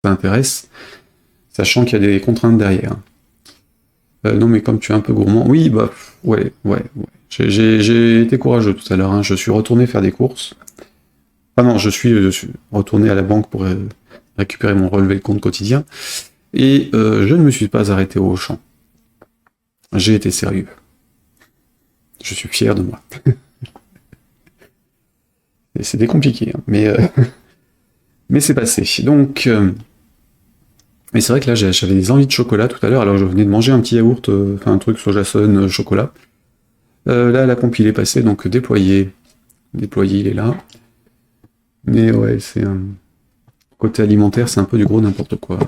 ça intéresse, sachant qu'il y a des contraintes derrière. Non mais comme tu es un peu gourmand, oui bah ouais. J'ai été courageux tout à l'heure, hein. Je suis retourné faire des courses. Ah non, je suis retourné à la banque pour récupérer mon relevé de compte quotidien, et je ne me suis pas arrêté au Auchan. J'ai été sérieux. Je suis fier de moi. C'était compliqué, hein, mais c'est passé. Donc, mais c'est vrai que là, j'avais des envies de chocolat tout à l'heure, alors je venais de manger un petit yaourt, enfin un truc sojason chocolat. Là, la compile est passée, donc déployer, il est là. Mais ouais, c'est un... Côté alimentaire, c'est un peu du gros n'importe quoi.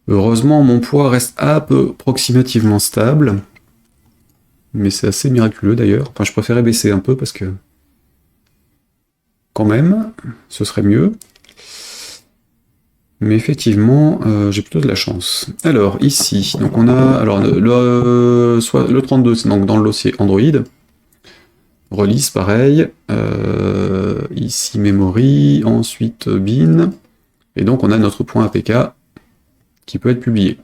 Heureusement, mon poids reste approximativement stable, mais c'est assez miraculeux d'ailleurs. Enfin, je préférais baisser un peu parce que... Quand même, ce serait mieux. Mais effectivement, j'ai plutôt de la chance. Alors, ici, donc on a... Alors, le 32, c'est donc dans le dossier Android. Release, pareil. Ici, memory. Ensuite, bin. Et donc, on a notre point APK qui peut être publié.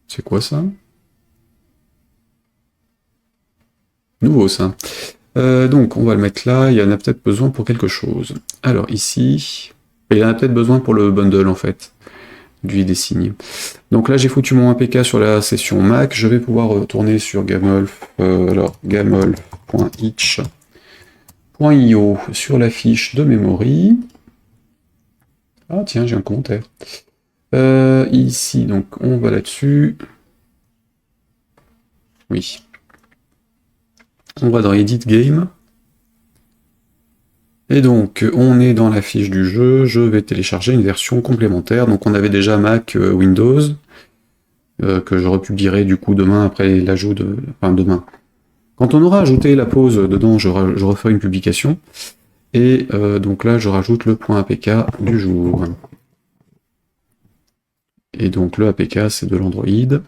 C'est quoi ça? Nouveau, ça. Donc, on va le mettre là. Il y en a peut-être besoin pour quelque chose. Alors, ici... Et il y en a peut-être besoin pour le bundle, en fait, du des signes. Donc là, j'ai foutu mon APK sur la session Mac. Je vais pouvoir retourner sur gamolf, gamolf.itch.io sur la fiche de memory. Ah tiens, j'ai un commentaire. Ici, donc, on va là-dessus. Oui. On va dans Edit Game. Et donc, on est dans la fiche du jeu, je vais télécharger une version complémentaire. Donc on avait déjà Mac Windows, que je republierai du coup demain après l'ajout de... Enfin, demain. Quand on aura ajouté la pause dedans, je referai une publication. Et donc là, je rajoute le point APK du jour. Et donc le APK, c'est de l'Android.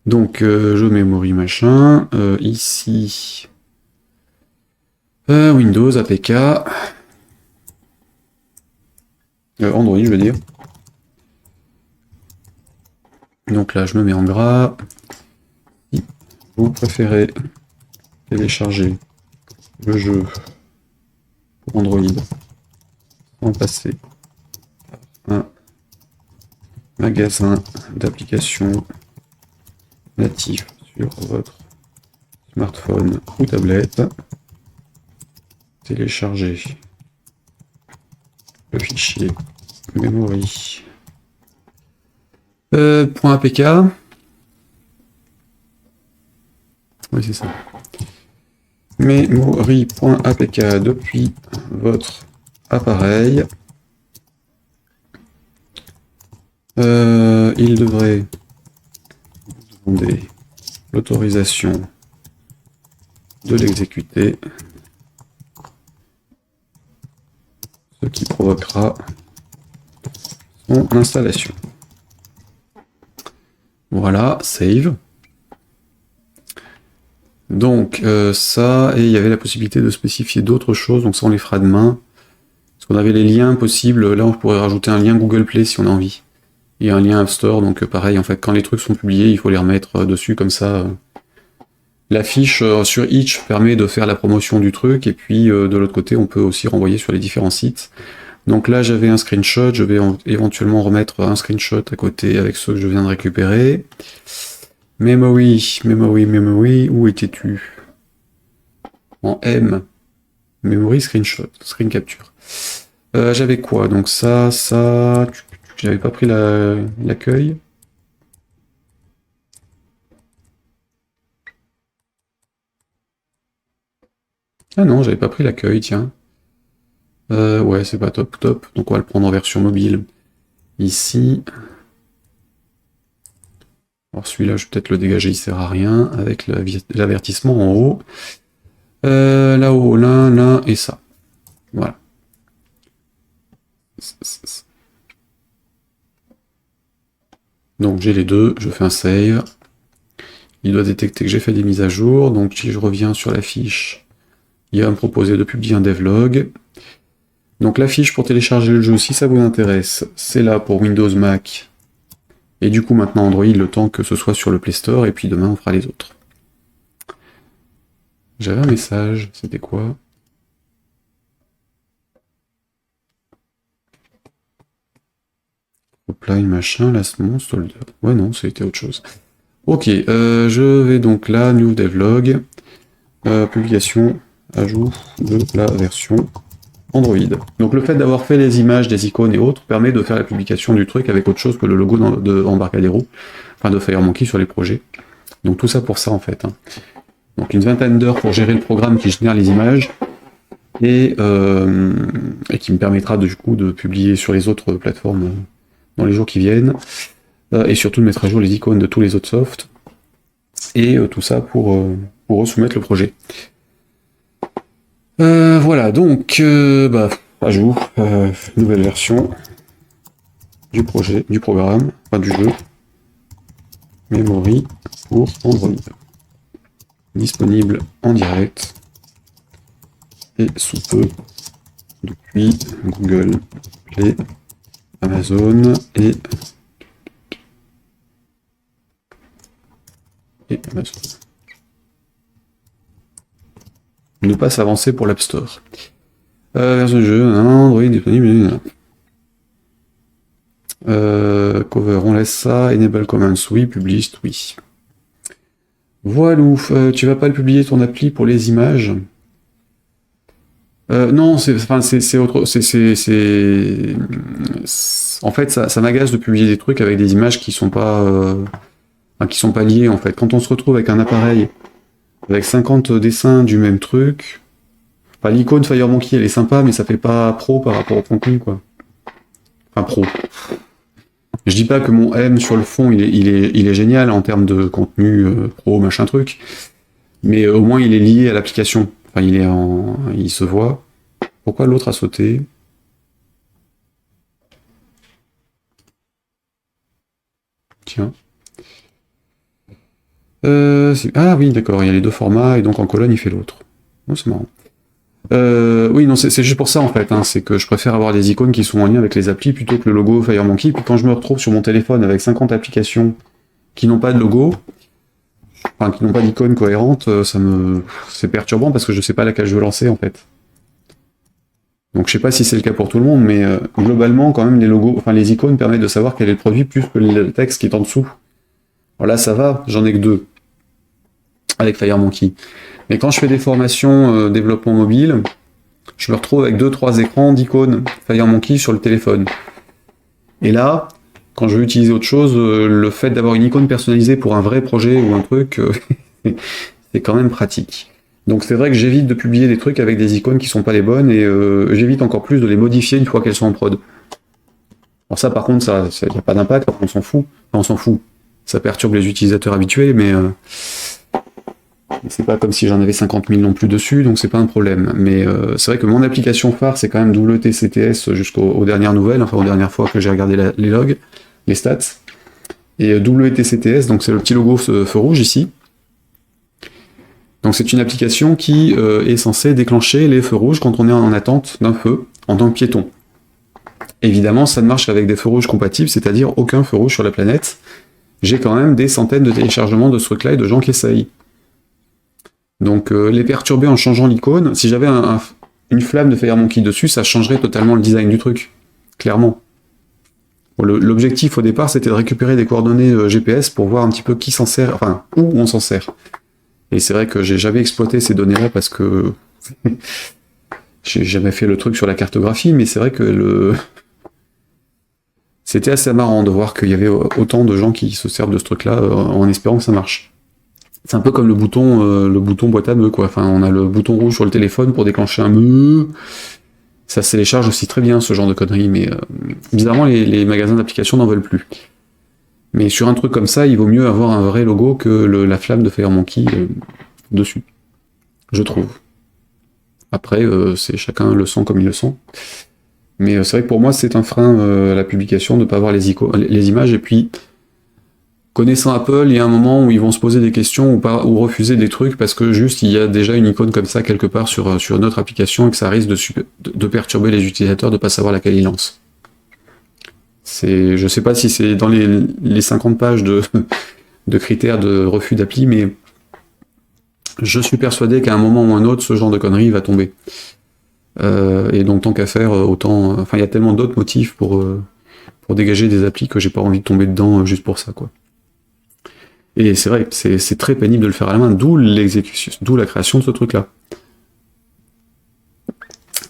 Donc, je memory machin. Ici... Windows, APK, Android je veux dire. Donc là je me mets en gras. Si vous préférez télécharger le jeu pour Android sans passer par un magasin d'applications natif sur votre smartphone ou tablette, télécharger le fichier memory .apk. Oui, c'est ça. Memory.apk depuis votre appareil. Il devrait vous demander l'autorisation de l'exécuter, ce qui provoquera son installation. Voilà, save. Donc ça, et il y avait la possibilité de spécifier d'autres choses, donc ça on les fera demain. Parce qu'on avait les liens possibles, là on pourrait rajouter un lien Google Play si on a envie. Et un lien App Store, donc pareil, en fait, quand les trucs sont publiés, il faut les remettre dessus, comme ça. La fiche sur Itch permet de faire la promotion du truc, et puis de l'autre côté, on peut aussi renvoyer sur les différents sites. Donc là, j'avais un screenshot, je vais éventuellement remettre un screenshot à côté avec ceux que je viens de récupérer. Memory, où étais-tu? En M. Memory, screenshot, screen capture. J'avais quoi? Donc ça, j'avais pas pris l'accueil. Ah non, j'avais pas pris l'accueil, tiens. Ouais, c'est pas top. Donc on va le prendre en version mobile. Ici. Alors celui-là, je vais peut-être le dégager, il sert à rien, avec l'avertissement en haut. Là-haut, l'un et ça. Voilà. Donc j'ai les deux, je fais un save. Il doit détecter que j'ai fait des mises à jour, donc si je reviens sur la fiche, il va me proposer de publier un devlog. Donc la fiche pour télécharger le jeu, si ça vous intéresse, c'est là pour Windows, Mac, et du coup maintenant Android, le temps que ce soit sur le Play Store, et puis demain on fera les autres. J'avais un message, c'était quoi? Apply machin, last month, solder. Ouais non, c'était autre chose. Ok, je vais donc là, new devlog, publication, ajout de la version Android. Donc le fait d'avoir fait les images, des icônes et autres permet de faire la publication du truc avec autre chose que le logo de Embarcadero, enfin de FireMonkey sur les projets. Donc tout ça pour ça en fait. Hein. Donc une vingtaine d'heures pour gérer le programme qui génère les images et qui me permettra du coup de publier sur les autres plateformes dans les jours qui viennent et surtout de mettre à jour les icônes de tous les autres softs et tout ça pour soumettre le projet. Voilà, donc, ajout, nouvelle version du projet, du programme, enfin du jeu, memory pour Android. Disponible en direct et sous peu depuis Google Play, Amazon et Amazon. Ne pas s'avancer pour l'App Store. Version du jeu, Android disponible. Cover, on laisse ça. Enable Comments, oui. Published, oui. Voilà, tu vas pas le publier ton appli pour les images? Non, c'est autre. En fait, ça m'agace de publier des trucs avec des images qui sont pas liées en fait. Quand on se retrouve avec un appareil avec 50 dessins du même truc. Enfin, l'icône FireMonkey, elle est sympa, mais ça fait pas pro par rapport au contenu, quoi. Enfin, pro. Je dis pas que mon M sur le fond, il est génial en termes de contenu pro, machin truc, mais au moins il est lié à l'application. Enfin, il se voit. Pourquoi l'autre a sauté? Tiens. Ah oui, d'accord, il y a les deux formats, et donc en colonne, il fait l'autre. Oh, c'est marrant. Oui, non, c'est juste pour ça, en fait, hein, c'est que je préfère avoir des icônes qui sont en lien avec les applis, plutôt que le logo FireMonkey, puis quand je me retrouve sur mon téléphone avec 50 applications qui n'ont pas de logo, enfin, qui n'ont pas d'icône cohérente, c'est perturbant, parce que je sais pas laquelle je veux lancer, en fait. Donc je sais pas si c'est le cas pour tout le monde, mais globalement, quand même, les logos, enfin les icônes permettent de savoir quel est le produit, plus que le texte qui est en dessous. Alors là, ça va, j'en ai que 2 avec FireMonkey. Mais quand je fais des formations développement mobile, je me retrouve avec 2-3 écrans d'icônes FireMonkey sur le téléphone. Et là, quand je veux utiliser autre chose, le fait d'avoir une icône personnalisée pour un vrai projet ou un truc, c'est quand même pratique. Donc c'est vrai que j'évite de publier des trucs avec des icônes qui sont pas les bonnes, et j'évite encore plus de les modifier une fois qu'elles sont en prod. Alors ça, par contre, ça y a pas d'impact, on s'en fout. Enfin, on s'en fout. Ça perturbe les utilisateurs habitués, mais c'est pas comme si j'en avais 50 000 non plus dessus, donc c'est pas un problème. Mais c'est vrai que mon application phare, c'est quand même WTCTS jusqu'aux dernières nouvelles, enfin aux dernières fois que j'ai regardé les logs, les stats. Et WTCTS, donc c'est le petit logo feu rouge ici. Donc c'est une application qui est censée déclencher les feux rouges quand on est en attente d'un feu, en tant que piéton. Évidemment, ça ne marche qu'avec des feux rouges compatibles, c'est-à-dire aucun feu rouge sur la planète. J'ai quand même des centaines de téléchargements de ce truc-là et de gens qui essayent. Donc les perturber en changeant l'icône, si j'avais une flamme de FireMonkey dessus, ça changerait totalement le design du truc, clairement. Bon, l'objectif au départ, c'était de récupérer des coordonnées GPS pour voir un petit peu qui s'en sert, enfin, où on s'en sert. Et c'est vrai que j'ai jamais exploité ces données-là parce que j'ai jamais fait le truc sur la cartographie, mais c'est vrai que c'était assez marrant de voir qu'il y avait autant de gens qui se servent de ce truc-là en espérant que ça marche. C'est un peu comme le bouton boîte à meux, quoi. Enfin, on a le bouton rouge sur le téléphone pour déclencher un meuh. Ça se télécharge aussi très bien, ce genre de conneries, mais bizarrement, les magasins d'applications n'en veulent plus. Mais sur un truc comme ça, il vaut mieux avoir un vrai logo que la flamme de FireMonkey dessus, je trouve. Après, c'est chacun le sent comme il le sent. Mais c'est vrai que pour moi, c'est un frein à la publication de ne pas avoir les images, et puis Connaissant Apple, il y a un moment où ils vont se poser des questions ou refuser des trucs parce que juste il y a déjà une icône comme ça quelque part sur une autre application et que ça risque de perturber les utilisateurs de ne pas savoir laquelle ils lancent. Je sais pas si c'est dans les 50 pages de critères de refus d'appli, mais je suis persuadé qu'à un moment ou un autre, ce genre de connerie va tomber. Et donc tant qu'à faire, autant... Enfin, il y a tellement d'autres motifs pour dégager des applis que j'ai pas envie de tomber dedans juste pour ça, quoi. Et c'est vrai, c'est très pénible de le faire à la main, d'où l'exécution, d'où la création de ce truc-là.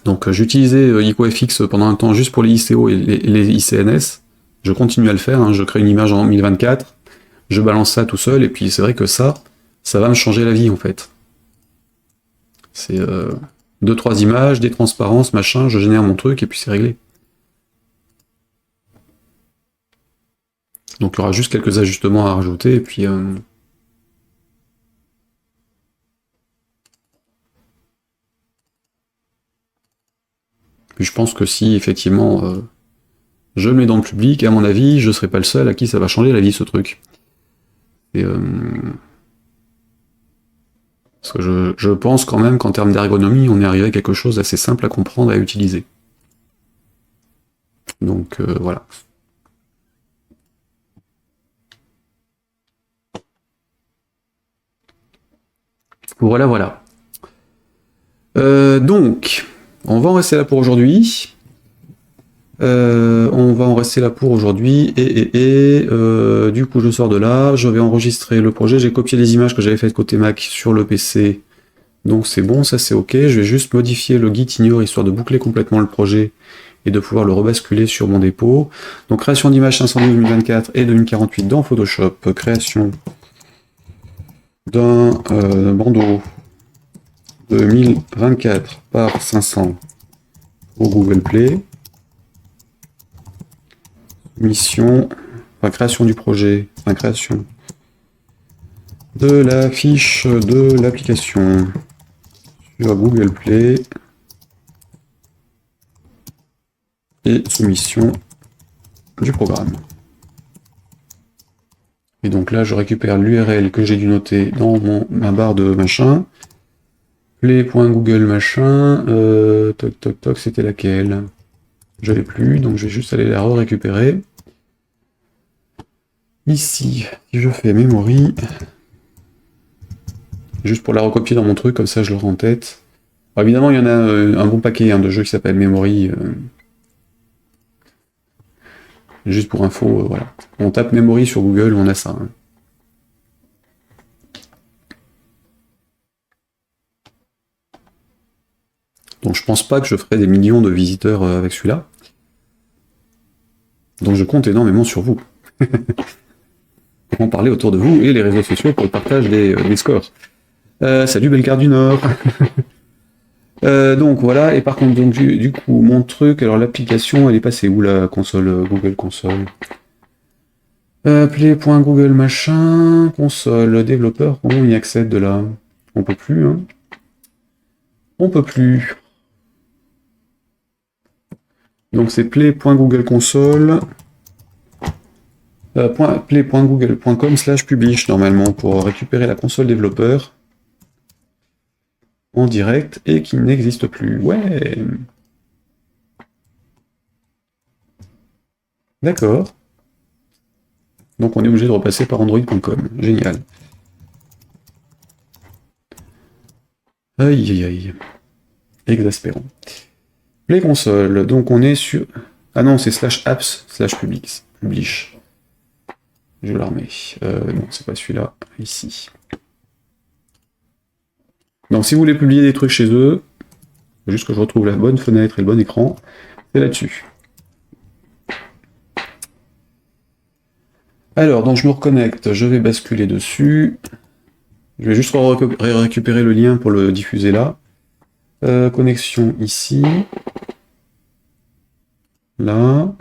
Donc j'utilisais IcoFX pendant un temps juste pour les ICO et les ICNS. Je continue à le faire, hein, je crée une image en 1024, je balance ça tout seul, et puis c'est vrai que ça va me changer la vie en fait. C'est 2-3 images, des transparences, machin, je génère mon truc et puis c'est réglé. Donc il y aura juste quelques ajustements à rajouter, et puis... Puis je pense que si effectivement je le mets dans le public, à mon avis, je serai pas le seul à qui ça va changer la vie ce truc. Et, parce que je pense quand même qu'en termes d'ergonomie, on est arrivé à quelque chose d'assez simple à comprendre et à utiliser. Donc voilà. Voilà, voilà. Donc, on va en rester là pour aujourd'hui. On va en rester là pour aujourd'hui. Et du coup, je sors de là. Je vais enregistrer le projet. J'ai copié les images que j'avais faites côté Mac sur le PC. Donc c'est bon, ça c'est ok. Je vais juste modifier le git ignore histoire de boucler complètement le projet et de pouvoir le rebasculer sur mon dépôt. Donc création d'image 512 2024 et 2048 dans Photoshop. Création d'un bandeau 2024 par 500 au Google Play. Mission, enfin création du projet, enfin création de la fiche de l'application sur Google Play et soumission du programme. Et donc là, je récupère l'URL que j'ai dû noter dans ma barre de machin. Play.google machin. Toc toc toc, c'était laquelle? Je l'ai plus, donc je vais juste aller la récupérer. Ici, si je fais memory, juste pour la recopier dans mon truc, comme ça je l'aurai en tête. Alors évidemment, il y en a un bon paquet de jeux qui s'appelle memory. Juste pour info, voilà. On tape memory sur Google, on a ça. Hein. Donc je pense pas que je ferai des millions de visiteurs avec celui-là. Donc je compte énormément sur vous. Pour en parler autour de vous et les réseaux sociaux pour le partage des scores. Salut Bellegarde du Nord. Donc voilà, et par contre, donc, du coup, mon truc, alors l'application, elle est passée où la console, Google Console? Play.google machin, console, développeur, comment on y accède de là? On peut plus, hein? On peut plus. Donc c'est play.google console, play.google.com/publish normalement pour récupérer la console développeur en direct et qui n'existe plus. Ouais. D'accord. Donc on est obligé de repasser par android.com. Génial. Aïe aïe aïe. Exaspérant. Play console, donc on est sur... Ah non, c'est /apps/publish. Je la remets. Non, c'est pas celui-là. Ici. Donc si vous voulez publier des trucs chez eux, faut juste que je retrouve la bonne fenêtre et le bon écran, c'est là-dessus. Alors, donc je me reconnecte, je vais basculer dessus. Je vais juste récupérer le lien pour le diffuser là. Connexion ici. Là.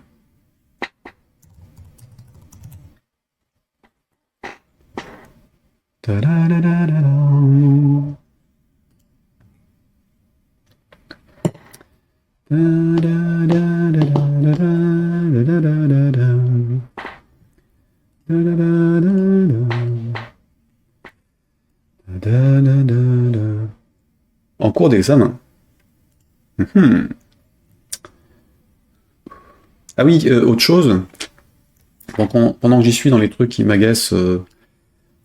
En cours d'examen. Ah oui, autre chose. Pendant que j'y suis dans les trucs qui m'agacent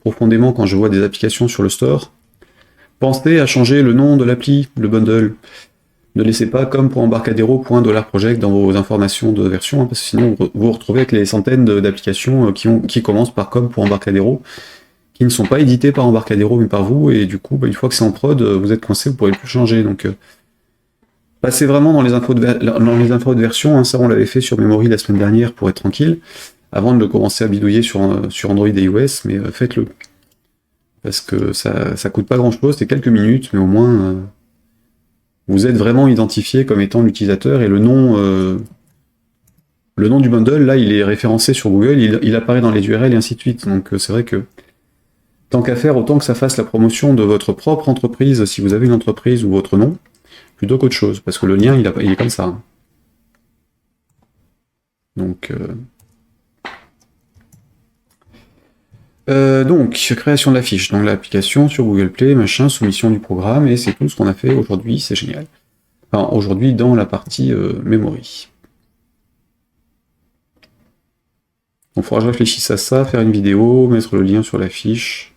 profondément quand je vois des applications sur le store, pensez à changer le nom de l'appli, le bundle. Ne laissez pas comme pour Embarcadero.$project dans vos informations de version, hein, parce que sinon vous vous retrouvez avec les centaines d'applications qui commencent par comme pour Embarcadero, qui ne sont pas éditées par Embarcadero mais par vous, et du coup, une fois que c'est en prod, vous êtes coincé, vous ne pourrez plus changer. Donc passez vraiment dans les infos de version, hein, ça on l'avait fait sur Memory la semaine dernière pour être tranquille, avant de le commencer à bidouiller sur Android et iOS, mais faites-le. Parce que ça coûte pas grand-chose, c'est quelques minutes, mais au moins vous êtes vraiment identifié comme étant l'utilisateur, et le nom du bundle, là, il est référencé sur Google, il apparaît dans les URL et ainsi de suite. Donc c'est vrai que tant qu'à faire, autant que ça fasse la promotion de votre propre entreprise, si vous avez une entreprise ou votre nom, plutôt qu'autre chose, parce que le lien, il est comme ça. Donc, création de la fiche, donc l'application sur Google Play, machin, soumission du programme, et c'est tout ce qu'on a fait aujourd'hui, c'est génial. Enfin, aujourd'hui, dans la partie Memory. Donc, il faudra que je réfléchisse à ça, faire une vidéo, mettre le lien sur la fiche,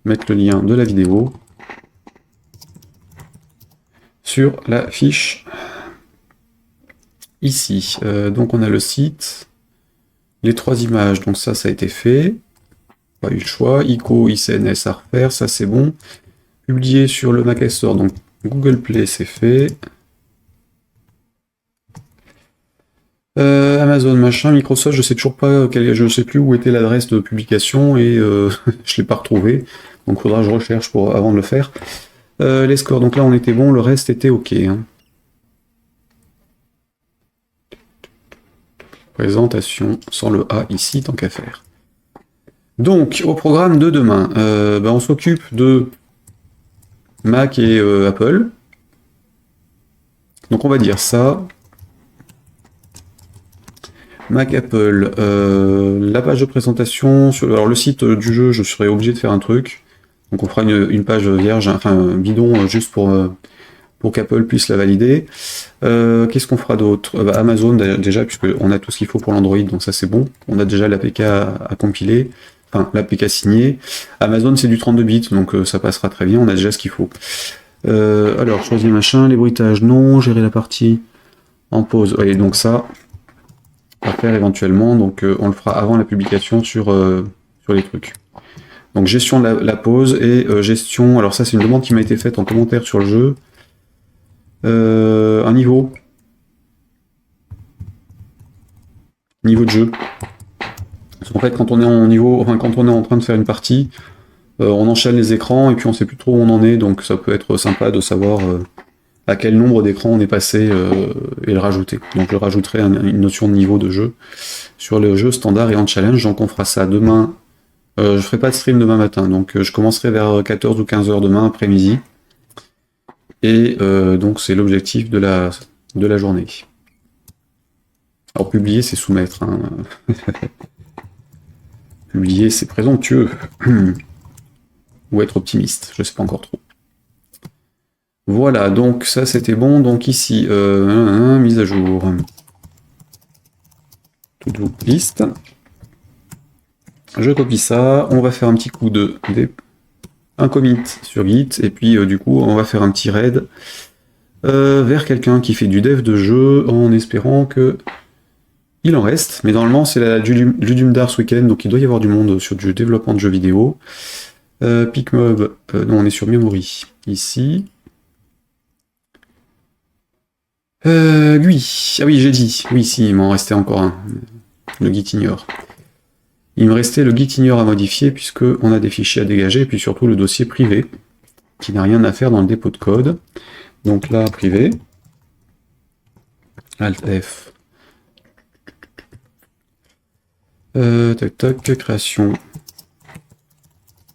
mettre le lien de la vidéo sur la fiche ici. Donc, on a le site, les 3 images, donc ça a été fait. Pas eu le choix. ICO, ICNS à refaire, ça c'est bon. Publié sur le Mac Store, donc Google Play, c'est fait. Amazon, machin, Microsoft, je sais toujours pas, je sais plus où était l'adresse de publication et je l'ai pas retrouvé. Donc faudra que je recherche avant de le faire. Les scores, donc là on était bon, le reste était ok. Hein. Présentation sans le A ici, tant qu'à faire. Donc, au programme de demain, on s'occupe de Mac et Apple. Donc on va dire ça. Mac, Apple, la page de présentation, alors le site du jeu, je serai obligé de faire un truc. Donc on fera une page vierge, enfin bidon, juste pour qu'Apple puisse la valider. Qu'est-ce qu'on fera d'autre? Amazon déjà, puisqu'on a tout ce qu'il faut pour l'Android, donc ça c'est bon. On a déjà l'APK à compiler, enfin l'APK signée. Amazon c'est du 32 bits, donc ça passera très bien, on a déjà ce qu'il faut. Alors, choisir machin, les bruitages, non, gérer la partie en pause, et donc ça, à faire éventuellement, donc on le fera avant la publication sur les trucs. Donc gestion de la pause et gestion, alors ça c'est une demande qui m'a été faite en commentaire sur le jeu. Un niveau de jeu. Parce qu'en fait quand on est quand on est en train de faire une partie, on enchaîne les écrans et puis on sait plus trop où on en est, donc ça peut être sympa de savoir à quel nombre d'écrans on est passé et le rajouter. Donc je rajouterai une notion de niveau de jeu sur le jeu standard et en challenge, donc on fera ça demain. Je ferai pas de stream demain matin, donc je commencerai vers 14 ou 15 heures demain après-midi. Et donc c'est l'objectif de la journée. Alors publier c'est soumettre. Hein. Publier c'est présomptueux. Ou être optimiste, je sais pas encore trop. Voilà, donc ça c'était bon. Donc ici, mise à jour. To-do list. Je copie ça. On va faire un petit coup un commit sur Git. Et puis du coup, on va faire un petit raid vers quelqu'un qui fait du dev de jeu en espérant que il en reste. Mais normalement, c'est la Ludum Dare ce week-end, donc il doit y avoir du monde sur du développement de jeux vidéo. PicMob, non, on est sur Memory. Ici. Lui. Ah oui, j'ai dit. Oui, si, il m'en restait encore un. Le Gitignore. Il me restait le Gitignore à modifier, puisqu'on a des fichiers à dégager, et puis surtout le dossier privé, qui n'a rien à faire dans le dépôt de code. Donc là, privé. Alt F. Tac tac, création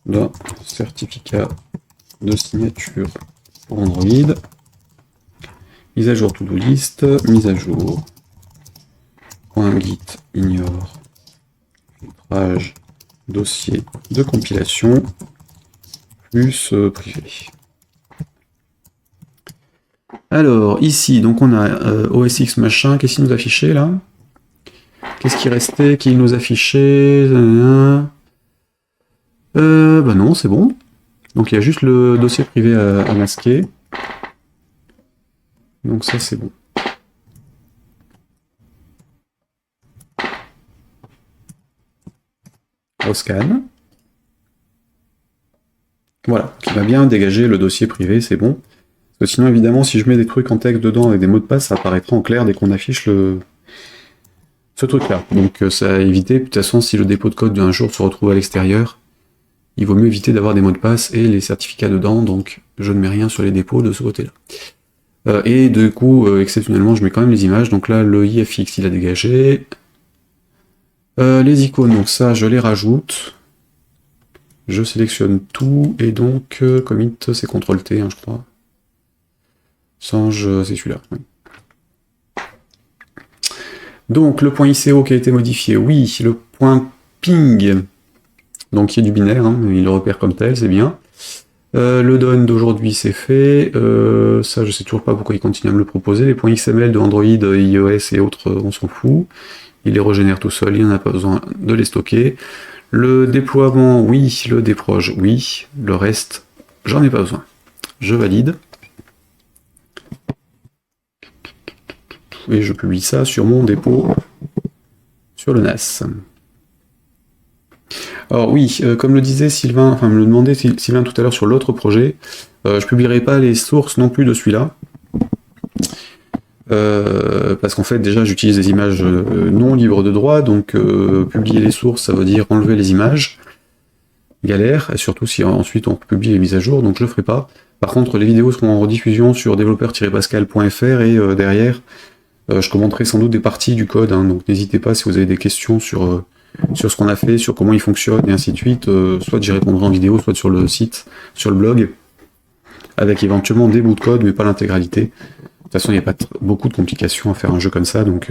d'un certificat de signature pour Android. Mise à jour to-do list, mise à jour. .git ignore filtrage dossier de compilation plus privé. Alors, ici, donc on a OSX machin, qu'est-ce qu'il nous affichait là? Qu'est-ce qui restait qu'il nous affichait? Bah non, c'est bon. Donc il y a juste le dossier privé à masquer. Donc ça c'est bon. Au scan. Voilà, qui va bien dégager le dossier privé, c'est bon. Parce que sinon, évidemment, si je mets des trucs en texte dedans avec des mots de passe, ça apparaîtra en clair dès qu'on affiche ce truc-là. Donc ça a évité, de toute façon, si le dépôt de code d'un jour se retrouve à l'extérieur, il vaut mieux éviter d'avoir des mots de passe et les certificats dedans, donc je ne mets rien sur les dépôts de ce côté-là. Et du coup, exceptionnellement, je mets quand même les images, donc là, le IFX, il a dégagé. Les icônes, donc ça, je les rajoute. Je sélectionne tout, et donc, commit, c'est CTRL-T, hein, je crois. Sange, c'est celui-là. Oui. Donc, le point ICO qui a été modifié, oui, le point ping, donc qui est du binaire, hein, il le repère comme tel, c'est bien. Le done d'aujourd'hui, c'est fait. Ça, je sais toujours pas pourquoi il continue à me le proposer. Les points XML de Android, iOS et autres, on s'en fout. Il les régénère tout seul, il n'y en a pas besoin de les stocker. Le déploiement, oui. Le déproj, oui. Le reste, j'en ai pas besoin. Je valide. Et je publie ça sur mon dépôt sur le NAS. Alors oui, comme le disait Sylvain, enfin me le demandait Sylvain tout à l'heure sur l'autre projet, je publierai pas les sources non plus de celui-là. Parce qu'en fait déjà j'utilise des images non libres de droit, donc publier les sources ça veut dire enlever les images, galère, et surtout si ensuite on publie les mises à jour, donc je le ferai pas. Par contre les vidéos seront en rediffusion sur développeur-pascal.fr et derrière je commenterai sans doute des parties du code, hein, donc n'hésitez pas si vous avez des questions sur ce qu'on a fait, sur comment il fonctionne et ainsi de suite, soit j'y répondrai en vidéo, soit sur le site, sur le blog, avec éventuellement des bouts de code mais pas l'intégralité. De toute façon, il n'y a pas beaucoup de complications à faire un jeu comme ça, donc